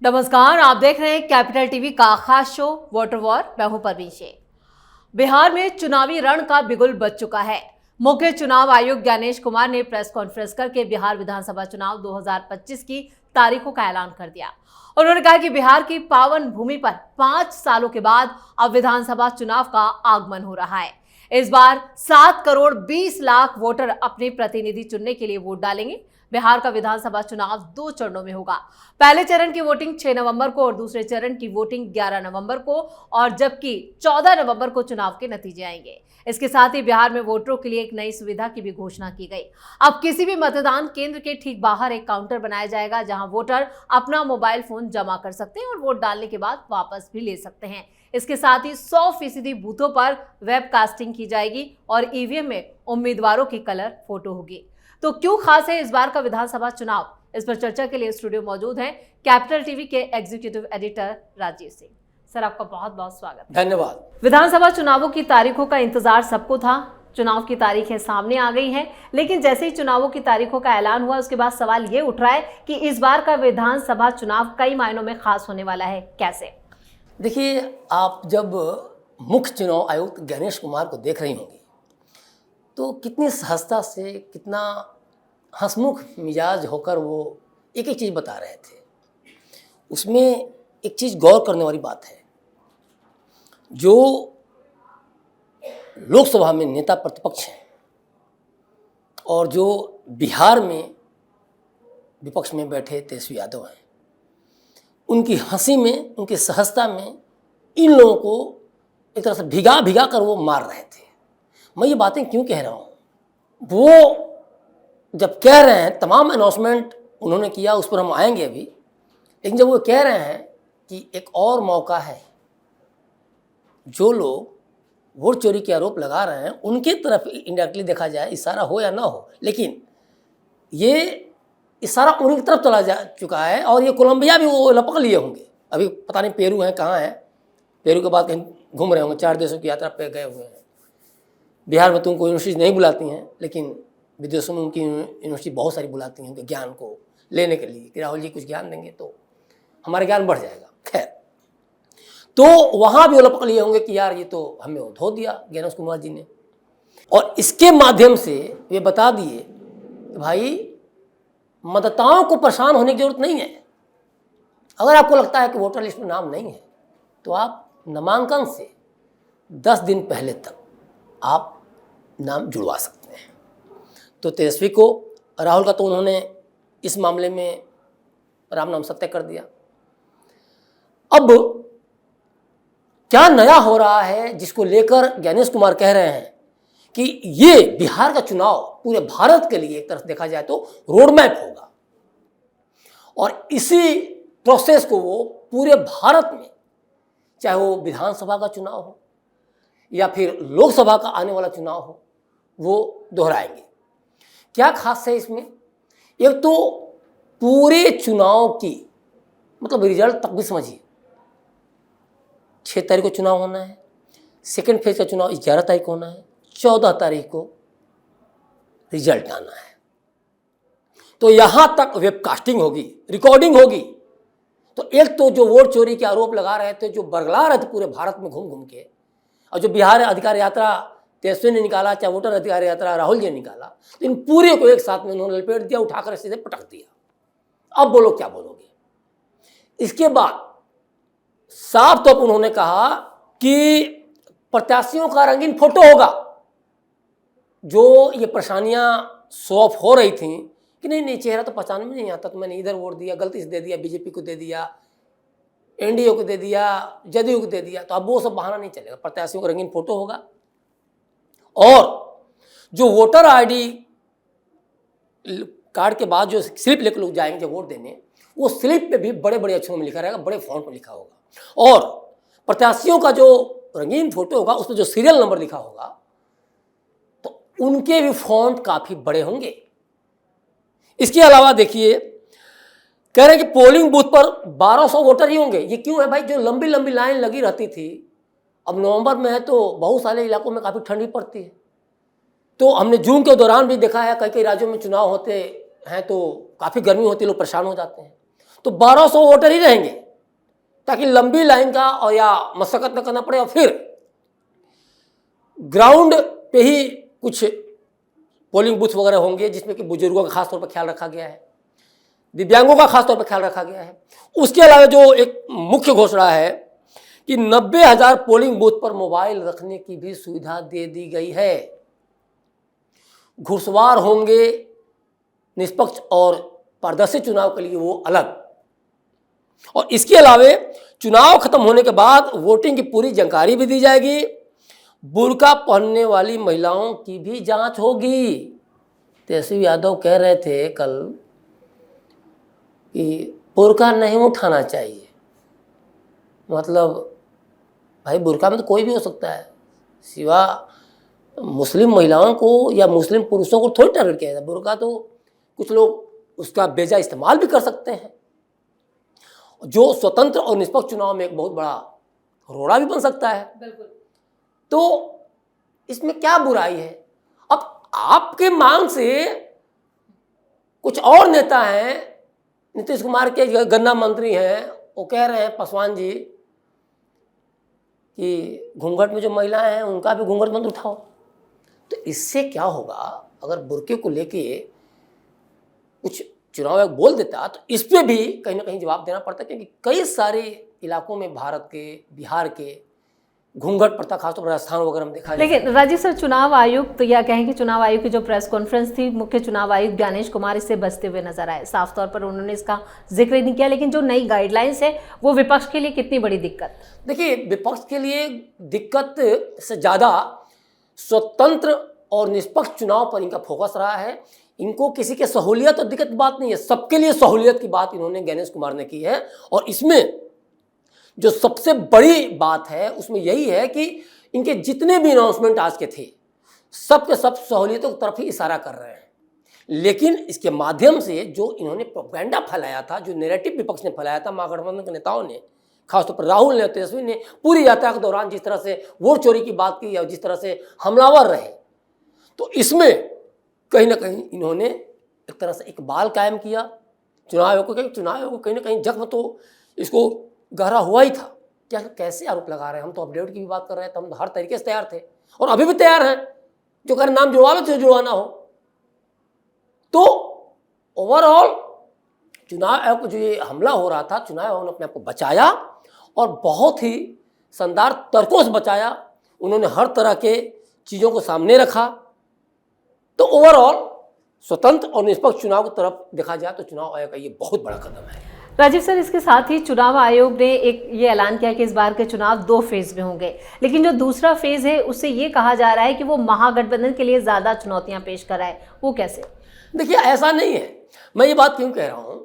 नमस्कार, आप देख रहे हैं कैपिटल टीवी का खास शो वाटर वॉर। मैं हूं परवीन शेख। बिहार में चुनावी रण का बिगुल बज चुका है। मुख्य चुनाव आयुक्त ज्ञानेश कुमार ने प्रेस कॉन्फ्रेंस करके बिहार विधानसभा चुनाव 2025 की तारीखों का ऐलान कर दिया। उन्होंने कहा कि बिहार की पावन भूमि पर 5 सालों के बाद अब विधानसभा चुनाव का आगमन हो रहा है। इस बार 7 करोड़ 20 लाख वोटर अपने प्रतिनिधि चुनने के लिए वोट डालेंगे। बिहार का विधानसभा चुनाव 2 चरणों में होगा। पहले चरण की वोटिंग 6 नवंबर को और दूसरे चरण की वोटिंग 11 नवंबर को, और जबकि 14 नवंबर को चुनाव के नतीजे आएंगे। इसके साथ ही बिहार में वोटरों के लिए एक नई सुविधा की भी घोषणा की गई। अब किसी भी मतदान केंद्र के ठीक बाहर एक काउंटर बनाया जाएगा, जहां वोटर अपना मोबाइल फोन जमा कर सकते हैं और वोट डालने के बाद वापस भी ले सकते हैं। इसके साथ ही 100% बूथों पर वेबकास्टिंग की जाएगी और ईवीएम में उम्मीदवारों की कलर फोटो होगी। तो क्यों खास है इस बार का विधानसभा चुनाव? इस पर चर्चा के लिए स्टूडियो मौजूद हैं कैपिटल टीवी के executive editor Rajiv Singh. Sir, आपका बहुत बहुत स्वागत। धन्यवाद। विधानसभा चुनावों की तारीखों का इंतजार सबको था। चुनाव की तारीखें सामने आ गई हैं, लेकिन जैसे ही चुनावों की तारीखों का ऐलान हुआ उसके बाद सवाल ये उठ रहा है कि इस बार का विधानसभा चुनाव कई मायनों में खास होने वाला है। कैसे? देखिए, आप जब मुख्य चुनाव आयुक्त ज्ञानेश कुमार को देख रही होंगी तो कितनी सहजता से, कितना हंसमुख मिजाज होकर वो एक एक चीज़ बता रहे थे। उसमें एक चीज़ गौर करने वाली बात है, जो लोकसभा में नेता प्रतिपक्ष हैं और जो बिहार में विपक्ष में बैठे तेजस्वी यादव हैं, उनकी हंसी में, उनकी सहजता में इन लोगों को एक तरह से भिगा भिगा कर वो मार रहे थे। मैं ये बातें क्यों कह रहा हूँ? वो जब कह रहे हैं, तमाम अनाउंसमेंट उन्होंने किया, उस पर हम आएंगे अभी, लेकिन जब वो कह रहे हैं कि एक और मौका है, जो लोग वोट चोरी के आरोप लगा रहे हैं उनकी तरफ इनडायरेक्टली देखा जाए, इशारा हो या ना हो, लेकिन ये इशारा उन्हीं की तरफ चला जा चुका है। और ये कोलंबिया भी वो लपक लिए होंगे। अभी पता नहीं पेरू हैं, कहाँ हैं, पेरू के बाद कहीं घूम रहे होंगे, 4 देशों की यात्रा पे गए हुए हैं। बिहार में तो उनको यूनिवर्सिटी नहीं बुलाती हैं, लेकिन विदेशों में उनकी यूनिवर्सिटी बहुत सारी बुलाती हैं उनके ज्ञान को लेने के लिए कि राहुल जी कुछ ज्ञान देंगे तो हमारा ज्ञान बढ़ जाएगा। खैर, तो वहाँ भी वो लपक लिए होंगे कि यार ये तो हमें धो दिया ज्ञानेश कुमार जी ने। और इसके माध्यम से वे बता दिए कि भाई, मतदाताओं को परेशान होने की जरूरत नहीं है। अगर आपको लगता है कि वोटर लिस्ट में नाम नहीं है तो आप नामांकन से 10 दिन पहले तक आप नाम जुड़वा सकते हैं। तो तेजस्वी को, राहुल का तो उन्होंने इस मामले में राम नाम सत्य कर दिया। अब क्या नया हो रहा है जिसको लेकर ज्ञानेश कुमार कह रहे हैं कि ये बिहार का चुनाव पूरे भारत के लिए एक तरफ देखा जाए तो रोड मैप होगा, और इसी प्रोसेस को वो पूरे भारत में, चाहे वो विधानसभा का चुनाव हो या फिर लोकसभा का आने वाला चुनाव हो, वो दोहराएंगे। क्या खास है इसमें? एक तो पूरे चुनाव की मतलब रिजल्ट तक भी समझिए। 6 तारीख को चुनाव होना है, सेकेंड फेज का चुनाव 11 तारीख को होना है, 14 तारीख को रिजल्ट आना है। तो यहां तक वेबकास्टिंग होगी, रिकॉर्डिंग होगी। तो एक तो जो वोट चोरी के आरोप लगा रहे थे, जो बरगला रहे थे पूरे भारत में घूम घूम के, और जो बिहार अधिकार यात्रा तेजस्वी ने निकाला, चाहे वोटर अधिकार यात्रा राहुल जी ने निकाला, तो इन पूरे को एक साथ में उन्होंने लपेट दिया, उठाकर सीधे पटक दिया। अब बोलो क्या बोलोगे? इसके बाद साफ तौर पर उन्होंने कहा कि प्रत्याशियों का रंगीन फोटो होगा। जो ये परेशानियां शो ऑफ हो रही थी कि नहीं चेहरा तो पहचान में नहीं आता, तो मैंने इधर वोट दिया, गलती से दे दिया, बीजेपी को दे दिया, एनडीए को दे दिया, जदयू को दे दिया, तो अब वो सब बहाना नहीं चलेगा। प्रत्याशियों का रंगीन फोटो होगा, और जो वोटर आईडी कार्ड के बाद जो स्लिप लेकर लोग जाएंगे वोट देने, वो स्लिप पे भी बड़े बड़े अक्षरों में लिखा रहेगा, बड़े फॉन्ट में लिखा होगा। और प्रत्याशियों का जो रंगीन फोटो होगा उसमें जो सीरियल नंबर लिखा होगा, तो उनके भी फॉन्ट काफी बड़े होंगे। इसके अलावा देखिए, कह रहे हैं कि पोलिंग बूथ पर 1200 वोटर ही होंगे। ये क्यों है भाई? जो लंबी लंबी लाइन लगी रहती थी, अब नवंबर में है तो बहुत सारे इलाकों में काफ़ी ठंडी पड़ती है। तो हमने जून के दौरान भी देखा है, कई कई राज्यों में चुनाव होते हैं तो काफ़ी गर्मी होती है, लोग परेशान हो जाते हैं। तो 1200 वोटर ही रहेंगे, ताकि लंबी लाइन का और या मशक्कत न करना पड़े, और फिर ग्राउंड पे ही कुछ पोलिंग बूथ वगैरह होंगे जिसमें कि बुजुर्गों का खासतौर पर ख्याल रखा गया है, दिव्यांगों का खासतौर पर ख्याल रखा गया है। उसके अलावा जो एक मुख्य घोषणा है कि 90,000 पोलिंग बूथ पर मोबाइल रखने की भी सुविधा दे दी गई है। घुड़सवार होंगे, निष्पक्ष और पारदर्शी चुनाव के लिए वो अलग। और इसके अलावा चुनाव खत्म होने के बाद वोटिंग की पूरी जानकारी भी दी जाएगी। बुर्का पहनने वाली महिलाओं की भी जांच होगी। तेजस्वी यादव कह रहे थे कल कि बुर्का नहीं उठाना चाहिए। मतलब भाई, बुर्का में तो कोई भी हो सकता है, सिवा मुस्लिम महिलाओं को या मुस्लिम पुरुषों को थोड़ी टारगेट किया जाता है। बुर्का तो कुछ लोग उसका बेजा इस्तेमाल भी कर सकते हैं, जो स्वतंत्र और निष्पक्ष चुनाव में एक बहुत बड़ा रोड़ा भी बन सकता है। बिल्कुल। तो इसमें क्या बुराई है? अब आपके मांग से कुछ और नेता हैं, नीतीश कुमार के गन्ना मंत्री हैं, वो कह रहे हैं पासवान जी कि घूंघट में जो महिलाएं हैं उनका भी घूंघट मत उठाओ। तो इससे क्या होगा? अगर बुर्के को लेके कुछ चुनाव आयोग बोल देता तो इस पे भी कहीं ना कहीं जवाब देना पड़ता, क्योंकि कई सारे इलाकों में भारत के, बिहार के घूंघट प्रथा खासतौर पर राजस्थान वगैरह में देखा जाए। लेकिन राजीव सर, चुनाव आयुक्त या कहें कि चुनाव आयोग की जो प्रेस कॉन्फ्रेंस थी, मुख्य चुनाव आयुक्त ज्ञानेश कुमार इससे बचते हुए नजर आए। साफ तौर पर उन्होंने इसका जिक्र नहीं किया, लेकिन जो नई गाइडलाइंस है वो विपक्ष के लिए कितनी बड़ी दिक्कत? देखिए, विपक्ष के लिए दिक्कत से ज़्यादा स्वतंत्र और निष्पक्ष चुनाव पर इनका फोकस रहा है। इनको किसी के सहूलियत और दिक्कत की बात नहीं है, सबके लिए सहूलियत की बात इन्होंने ज्ञानेश कुमार ने की है। और इसमें जो सबसे बड़ी बात है उसमें यही है कि इनके जितने भी अनाउंसमेंट आज के थे, सब के सब सहूलियतों की तरफ ही इशारा कर रहे हैं। लेकिन इसके माध्यम से जो इन्होंने प्रोपेगेंडा फैलाया था, जो नैरेटिव विपक्ष ने फैलाया था, महागठबंधन के नेताओं ने, खासतौर पर राहुल ने, तेजस्वी ने पूरी यात्रा के दौरान जिस तरह से वोट चोरी की बात की या जिस तरह से हमलावर रहे, तो इसमें कहीं ना कहीं इन्होंने एक तरह से इकबाल कायम किया चुनाव आयोग को। चुनाव आयोग को कहीं ना कहीं जख्म तो इसको गहरा हुआ ही था। क्या कैसे आरोप लगा रहे हैं? हम तो अपडेट की भी बात कर रहे थे, हम तो हर तरीके से तैयार थे और अभी भी तैयार हैं। जो कह रहे नाम जुड़वा लो तो जुड़वाना हो। तो ओवरऑल चुनाव आयोग को जो ये हमला हो रहा था, चुनाव आयोग ने अपने आप को बचाया और बहुत ही शानदार तर्कों से बचाया। उन्होंने हर तरह के चीज़ों को सामने रखा। तो ओवरऑल स्वतंत्र और निष्पक्ष चुनाव की तरफ देखा जाए तो चुनाव आयोग का ये बहुत बड़ा कदम है। राजीव सर, इसके साथ ही चुनाव आयोग ने एक ये ऐलान किया कि इस बार के चुनाव 2 फेज में होंगे, लेकिन जो दूसरा फेज है उससे ये कहा जा रहा है कि वो महागठबंधन के लिए ज़्यादा चुनौतियां पेश कर रहा है। वो कैसे? देखिए, ऐसा नहीं है। मैं ये बात क्यों कह रहा हूँ,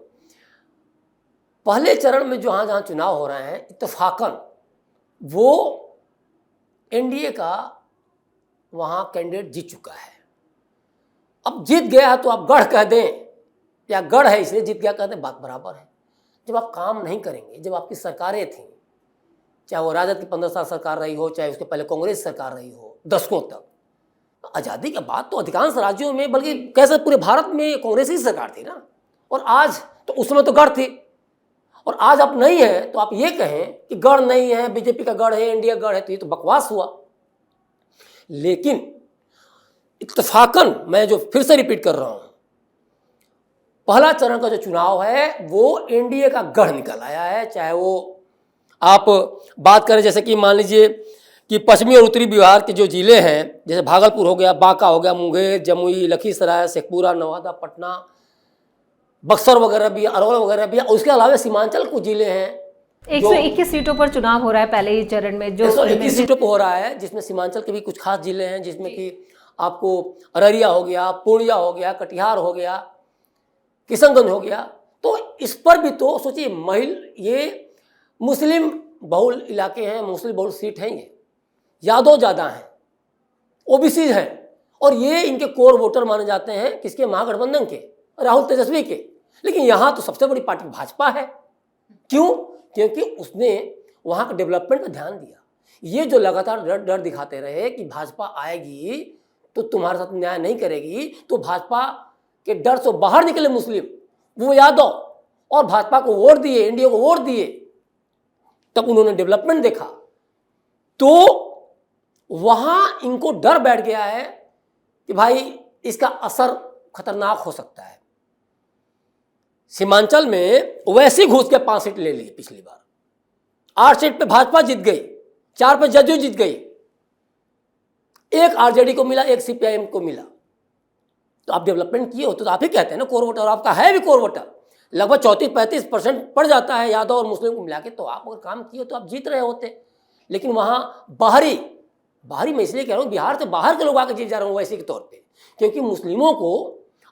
पहले चरण में जहाँ जहाँ चुनाव हो रहे हैं, इत्तेफाकन वो एनडीए का वहाँ कैंडिडेट जीत चुका है। अब जीत गया है तो आप गढ़ कह दें या गढ़ है इसलिए जीत गया कह दें, बात बराबर है। जब आप काम नहीं करेंगे, जब आपकी सरकारें थीं, चाहे वो राजद की 15 साल सरकार रही हो, चाहे उसके पहले कांग्रेस सरकार रही हो दशकों तक, तो आज़ादी के बाद तो अधिकांश राज्यों में, बल्कि कैसे पूरे भारत में कांग्रेस ही सरकार थी ना। और आज तो उस समय तो गढ़ थी, और आज आप नहीं है तो आप ये कहें कि गढ़ नहीं है, बीजेपी का गढ़ है, इंडिया गढ़ है, तो ये तो बकवास हुआ। लेकिन इत्तेफाकन मैं जो फिर से रिपीट कर रहा हूं, पहला चरण का जो चुनाव है वो एनडीए का गढ़ निकल आया है। चाहे वो आप बात करें, जैसे कि मान लीजिए कि पश्चिमी और उत्तरी बिहार के जो जिले हैं, जैसे भागलपुर हो गया, बांका हो गया, मुंगेर, जमुई, लखीसराय, शेखपुरा, नवादा, पटना, बक्सर वगैरह भी, अरवल वगैरह भी, उसके अलावा सीमांचल कुछ जिले हैं। 121 सीटों पर चुनाव हो रहा है पहले ही चरण में, जो 121 सीटों पर हो रहा है, जिसमें सीमांचल के भी कुछ खास जिले हैं, जिसमें कि आपको अररिया हो गया, पूर्णिया हो गया, कटिहार हो गया, किशनगंज हो गया। तो इस पर भी तो सोचिए, ये मुस्लिम बहुल इलाके हैं, मुस्लिम बहुल सीट हैं, ये यादव ज़्यादा हैं, ओबीसी हैं, और ये इनके कोर वोटर माने जाते हैं किसके? महागठबंधन के, राहुल तेजस्वी के। लेकिन यहाँ तो सबसे बड़ी पार्टी भाजपा है। क्यों? क्योंकि उसने वहाँ के डेवलपमेंट पर ध्यान दिया। ये जो लगातार डर दिखाते रहे कि भाजपा आएगी तो तुम्हारे साथ न्याय नहीं करेगी, तो भाजपा के डर से बाहर निकले मुस्लिम, वो यादव, और भाजपा को वोट दिए, एनडीए को वोट दिए, तब उन्होंने डेवलपमेंट देखा, तो वहां इनको डर बैठ गया है कि भाई इसका असर खतरनाक हो सकता है। सीमांचल में वैसे घुस के 5 सीट ले लिए पिछली बार, 8 सीट पे भाजपा जीत गई, 4 पे जदयू जीत गई, 1 आरजेडी को मिला, 1 सीपीआईएम को मिला। तो आप डेवलपमेंट किए हो तो आप ही कहते हैं ना कोर वोटर, आपका है भी कोर वोटर, लगभग 34-35% पड़ जाता है यादव और मुस्लिम को मिला के, तो आप अगर काम किए तो आप जीत रहे होते। लेकिन वहाँ बाहरी मैं इसलिए कह रहा हूँ, बिहार से बाहर के लोग आके जीत जा रहे हैं वैसे के तौर पे, क्योंकि मुस्लिमों को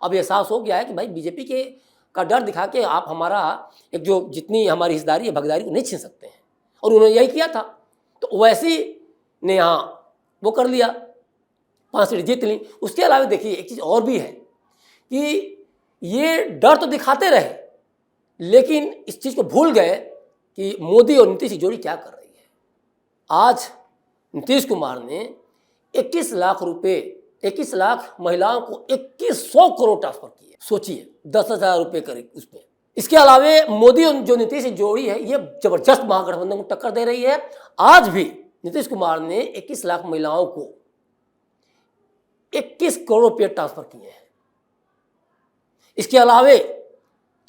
अब एहसास हो गया है कि भाई बीजेपी का डर दिखा के आप हमारा एक जो जितनी हमारी हिस्सेदारी है, भागीदारी को नहीं छीन सकते हैं, और उन्होंने यही किया था। तो वैसी ने यहाँ वो कर लिया, 5 सीट जीत ली। उसके अलावा देखिए एक चीज़ और भी है कि ये डर तो दिखाते रहे, लेकिन इस चीज़ को भूल गए कि मोदी और नीतीश की जोड़ी क्या कर रही है। आज नीतीश कुमार ने 21 लाख रुपए, 21 लाख महिलाओं को 2100 करोड़ ट्रांसफर किए, सोचिए 10,000 रुपये करीब उस पर। इसके अलावा मोदी और जो नीतीश की जोड़ी है ये जबरदस्त महागठबंधन को टक्कर दे रही है। आज भी नीतीश कुमार ने 21 लाख महिलाओं को 21 करोड़ रुपये ट्रांसफर किए हैं। इसके अलावा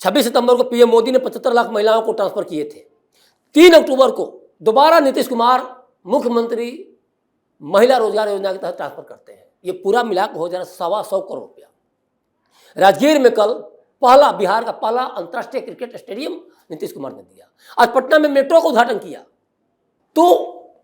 26 सितंबर को पीएम मोदी ने 75 लाख महिलाओं को ट्रांसफर किए थे। 3 अक्टूबर को दोबारा नीतीश कुमार मुख्यमंत्री महिला रोजगार योजना के तहत ट्रांसफर करते हैं। ये पूरा मिलाकर हो जाना 125 करोड़ रुपया। राजगीर में कल बिहार का पहला अंतर्राष्ट्रीय क्रिकेट स्टेडियम नीतीश कुमार ने दिया। आज पटना में मेट्रो का उद्घाटन किया। तो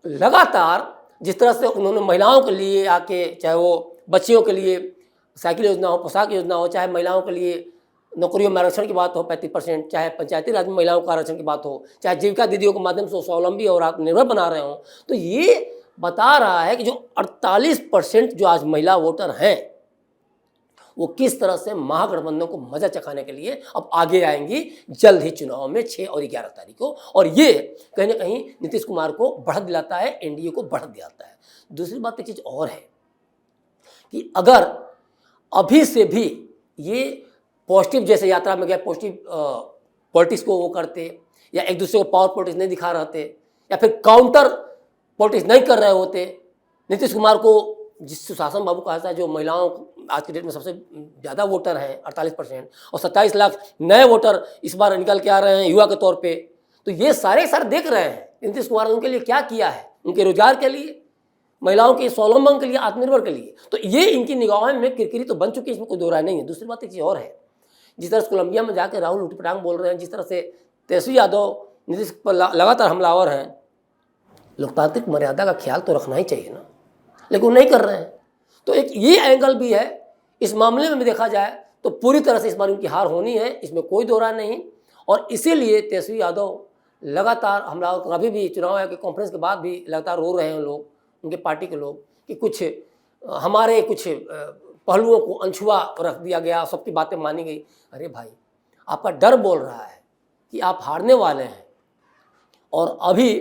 लगातार जिस तरह से उन्होंने महिलाओं के लिए आके, चाहे वो बच्चियों के लिए साइकिल योजना हो, पोशाक योजना हो, चाहे महिलाओं के लिए नौकरियों में आरक्षण की बात हो 35%, चाहे पंचायती राज में महिलाओं का आरक्षण की बात हो, चाहे जीविका दीदियों के माध्यम से स्वावलंबी और आत्मनिर्भर बना रहे हो, तो ये बता रहा है कि जो 48% जो आज महिला वोटर हैं वो किस तरह से महागठबंधन को मजा चखाने के लिए अब आगे आएंगी जल्द ही चुनाव में 6 और 11 तारीख को। और ये कहीं ना कहीं नीतीश कुमार को बढ़त दिलाता है, एनडीए को बढ़त दिलाता है। दूसरी बात एक चीज़ और है कि अगर अभी से भी ये पॉजिटिव जैसे यात्रा में गए पॉजिटिव पॉलिटिक्स को वो करते, या एक दूसरे को पावर पॉलिटिक्स नहीं दिखा रहे थे, या फिर काउंटर पॉलिटिक्स नहीं कर रहे होते, नीतीश कुमार को जिस सुशासन बाबू कहा था, जो महिलाओं आज के डेट में सबसे ज़्यादा वोटर हैं 48%, और 27 लाख नए वोटर इस बार निकल के आ रहे हैं युवा के तौर पे, तो ये सारे देख रहे हैं नीतीश कुमार ने उनके लिए क्या किया है, उनके रोजगार के लिए, महिलाओं के स्वावलंबन के लिए, आत्मनिर्भर के लिए। तो ये इनकी निगाहों में किरकिरी तो बन चुकी है, इसमें कोई दो राय नहीं है। दूसरी बात एक चीज़ और है, जिस तरह से कोलंबिया में जाकर राहुल उठपटांग बोल रहे हैं, जिस तरह से तेजस्वी यादव नीतीश पर लगातार हमलावर हैं, लोकतांत्रिक मर्यादा का ख्याल तो रखना ही चाहिए ना, लेकिन वो नहीं कर रहे हैं। तो एक ये एंगल भी है इस मामले में भी देखा जाए तो पूरी तरह से इस बार उनकी हार होनी है, इसमें कोई दो राय नहीं। और इसीलिए तेजस्वी यादव लगातार हमलावर, अभी भी चुनाव आयोग के कॉन्फ्रेंस के बाद भी लगातार रो रहे हैं लोग, उनके पार्टी के लोग, कि कुछ हमारे कुछ पहलुओं को अनछुआ रख दिया गया, सबकी बातें मानी गई। अरे भाई, आपका डर बोल रहा है कि आप हारने वाले हैं, और अभी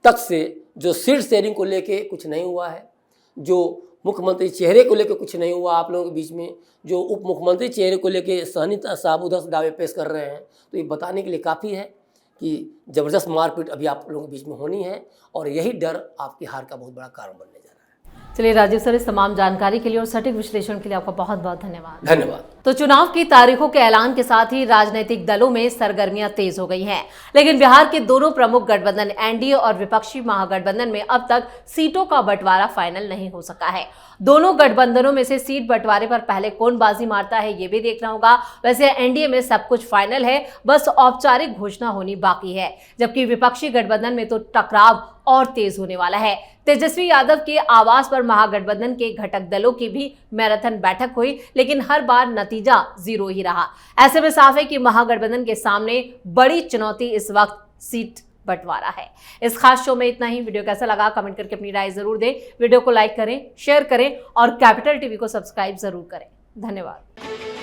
तक से जो सीट शेयरिंग को लेके कुछ नहीं हुआ है, जो मुख्यमंत्री चेहरे को लेकर कुछ नहीं हुआ आप लोगों के बीच में, जो उप मुख्यमंत्री चेहरे को लेकर सहनी साहब उधर से दावे पेश कर रहे हैं, तो ये बताने के लिए काफ़ी है कि ज़बरदस्त मारपीट अभी आप लोगों के बीच में होनी है, और यही डर आपकी हार का बहुत बड़ा कारण बनने जा रहा है। चलिए राजीव सर, इस तमाम जानकारी के लिए और सटीक विश्लेषण के लिए आपका बहुत बहुत धन्यवाद। धन्यवाद। तो चुनाव की तारीखों के ऐलान के साथ ही राजनीतिक दलों में सरगर्मियां तेज हो गई हैं, लेकिन बिहार के दोनों प्रमुख गठबंधन एनडीए और विपक्षी महागठबंधन में अब तक सीटों का बंटवारा फाइनल नहीं हो सका है। दोनों गठबंधनों में से सीट बंटवारे पर पहले कौन बाजी मारता है ये भी देखना होगा। वैसे एनडीए में सब कुछ फाइनल है, बस औपचारिक घोषणा होनी बाकी है, जबकि विपक्षी गठबंधन में तो टकराव और तेज होने वाला है। तेजस्वी यादव के आवास पर महागठबंधन के घटक दलों की भी मैराथन बैठक हुई, लेकिन हर बार नतीजा 0 ही रहा। ऐसे में साफ है कि महागठबंधन के सामने बड़ी चुनौती इस वक्त सीट बंटवारा है। इस खास शो में इतना ही। वीडियो कैसा लगा कमेंट करके अपनी राय जरूर दें। वीडियो को लाइक करें, शेयर करें और कैपिटल टीवी को सब्सक्राइब जरूर करें। धन्यवाद।